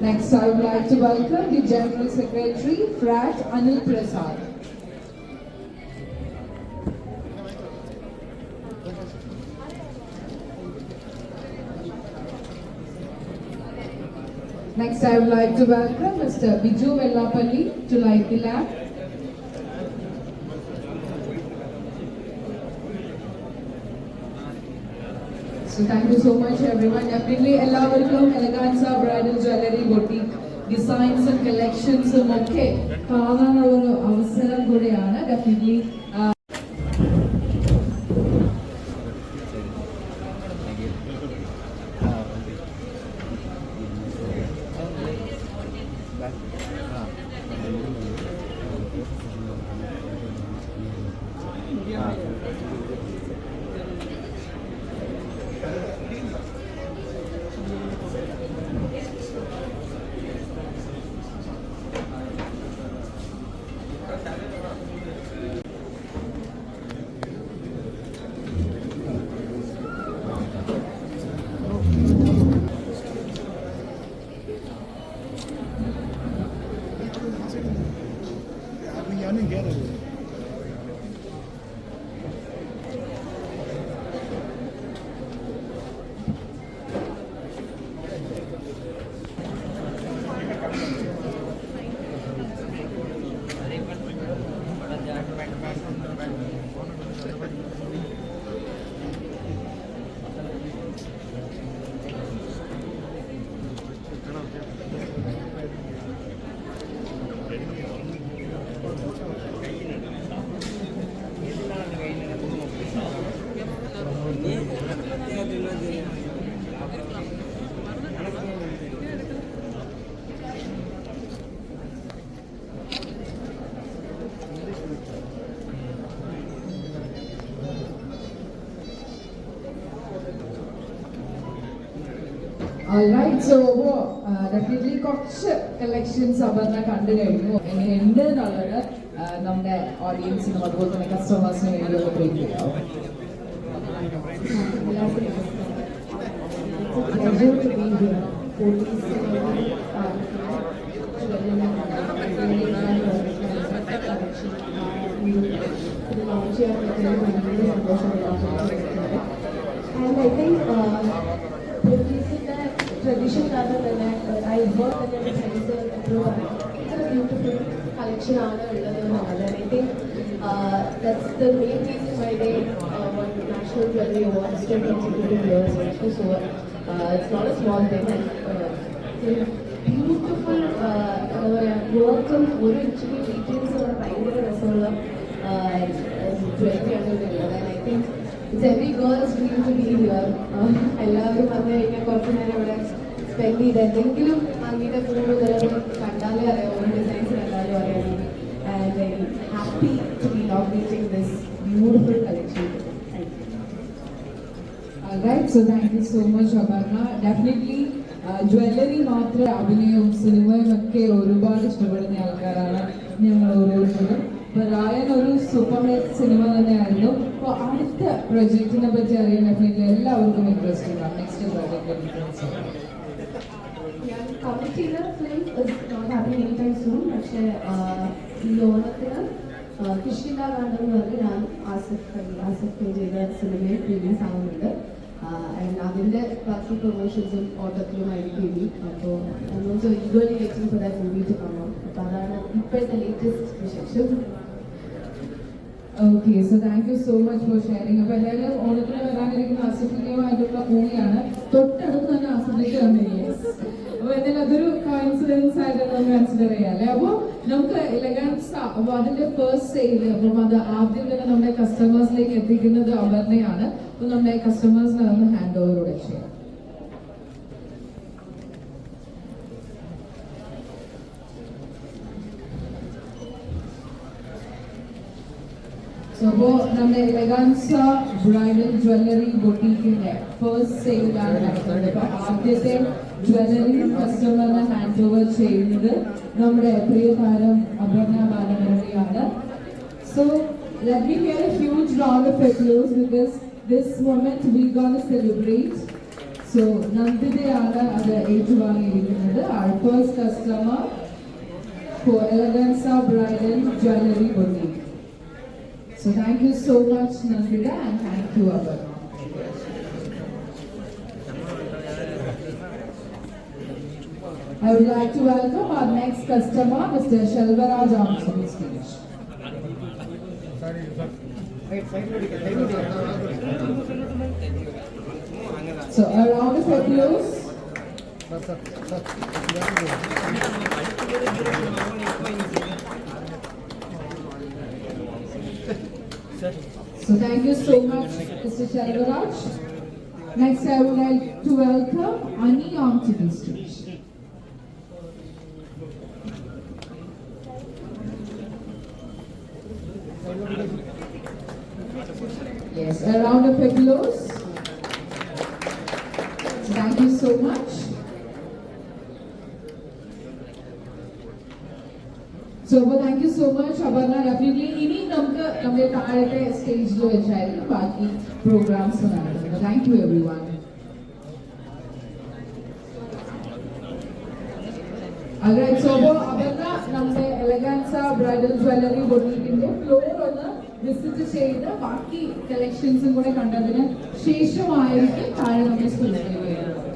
Next, I would like to welcome the General Secretary, Frat Anil Prasad. Next, I would like to welcome Mr. Biju Vellapalli to light the lamp. So thank you so much everyone. Definitely എല്ലാവർക്കും Eleganza Bridal Jewelry Boutique Designs and Collections ഒക്കെ കാണാനുള്ള ഒരു അവസരം കൂടിയാണ്. Definitely Alright, so definitely കുറച്ച് collections Aparna കണ്ടു കഴിഞ്ഞു. എങ്ങനെയുണ്ട് എന്നുള്ളത് നമ്മുടെ ഓഡിയൻസിനും അതുപോലെ തന്നെ കസ്റ്റമേഴ്സിനും വേണ്ടി ഒന്ന് ബ്രേക്ക് ചെയ്യാം. And I think tradition rather than that, I work with a sensor approval. It's a beautiful collection and I think that's the main reason why they won National Jewelry Awards 10 consecutive years also. So it's not a small thing. And beautiful work of actually details or primary resola jewelry under the leather. And I think it's every girl's dream to be here. എല്ലാവരും വന്നു കഴിഞ്ഞാൽ കുറച്ച് നേരം ഇവിടെ spend ചെയ്ത് എന്തെങ്കിലും ഭംഗിയുടെ കൂടുതൽ കണ്ടാലേ അറിയാം, ഓരോ ഡിസൈൻസ് കണ്ടാലും അറിയാം. And I am happy to be inaugurating this beautiful collection. Alright, so thank you so much, Aparna. Definitely jewellery മാത്രം അഭിനയവും സിനിമയും ഒക്കെ ഒരുപാട് ഇഷ്ടപ്പെടുന്ന ആൾക്കാരാണ് ഞങ്ങൾ ഓരോരുത്തരും. അപ്പൊ രായൻ ഒരു സൂപ്പർ ഹിറ്റ് സിനിമ തന്നെയായിരുന്നു. അപ്പൊ അടുത്ത പ്രൊജക്റ്റിനെ പറ്റി അറിയാൻ ഡെഫിനറ്റ്ലി എല്ലാവർക്കും ഇൻട്രസ്റ്റിംഗ് ആണ്. നെക്സ്റ്റ് പ്രൊജക്ട് ഞാൻ കമ്മിറ്റ് ചെയ്ത film not happening any time soon. പക്ഷേ ഈ ഓണത്തിന് കിഷ്കിന്ദ കാണ്ഡം എന്ന് പറഞ്ഞ് ഞാൻ ആസിഫ് ചെയ്ത സിനിമയിൽ റിലീസ് ആവുന്നുണ്ട്. അതിൻ്റെ ബാക്കി പ്രൊമോഷൻസും ഓട്ടത്തിലുമായിരിക്കും ഇനി. അപ്പോൾ eagerly waiting for that movie to come out. അപ്പോൾ അതാണ് ഇപ്പോഴത്തെ ലേറ്റസ്റ്റ് വിശേഷം. Okay, so thank you so much for sharing. അപ്പൊ എല്ലാവരും ഓണത്തിന് വരാനിരിക്കുന്ന ആസിഫിക്കയുമായിട്ടുള്ള മൂവിയാണ്. തൊട്ടടുത്ത് തന്നെ ആസിഫിക്ക വന്നിരിക്കുന്നത്. അപ്പൊ എന്തായാലും അതൊരു കോയിൻസിഡൻസ് ആയിട്ട് നമുക്ക് കൺസിഡർ ചെയ്യാം അല്ലേ. അപ്പൊ നമുക്ക് എലഗൻസ അപ്പൊ അതിന്റെ ഫസ്റ്റ് സെയിൽ അപ്പം അത് ആദ്യം തന്നെ നമ്മുടെ കസ്റ്റമേഴ്സിലേക്ക് എത്തിക്കുന്നത് അപർണയാണ്. അപ്പൊ നമ്മുടെ കസ്റ്റമേഴ്സിനെ നമ്മൾ ഹാൻഡ് ഓവറോടെ ചെയ്യാം. അപ്പോ നമ്മുടെ എലഗൻസ ബ്രൈഡൽ ജ്വല്ലറി ബൊട്ടീക്കിന്റെ ഫസ്റ്റ് സെയിലാണ് നടക്കുന്നത്. അപ്പൊ ആദ്യത്തെ ജ്വല്ലറി കസ്റ്റമറിനെ ഹാൻഡ് ഓവർ ചെയ്യുന്നത് നമ്മുടെ പ്രിയ താരം അപർണ ബാലമുരളിയാണ്. So let me hear a huge round of applause because this moment we gonna celebrate. So നന്ദിതയാണ് അത് ഏറ്റുവാങ്ങിയിരിക്കുന്നത്. Our first customer for Eleganza Bridal Jewelry Boutique. So thank you so much Nandita and thank you Abarna. I would like to welcome our next customer, Mr. Shelvaraj onto the stage. So a round of applause. So thank you so much, Mr. Shelvaraj. Next, I would like to welcome Ani onto the stage. Yes, a round of applause. Thank you so much. So thank you so much Abarna. Definitely ഇനി നമുക്ക് നമ്മുടെ താഴത്തെ സ്റ്റേജിൽ വെച്ചായിരിക്കും ബാക്കി programmes നടക്കുന്നത്. Thank you everyone. Alright, so Abarna നമ്മുടെ എലഗൻസ bridal jewellery ബൊട്ടീക്കിന്റെ floor ഒന്ന് visit ചെയ്ത് ബാക്കി കളക്ഷൻസും കൂടെ കണ്ടതിന് ശേഷമായിരിക്കും താഴെ നമ്മൾ സ്പെഷ്യൽ ചെയ്യുന്നത്.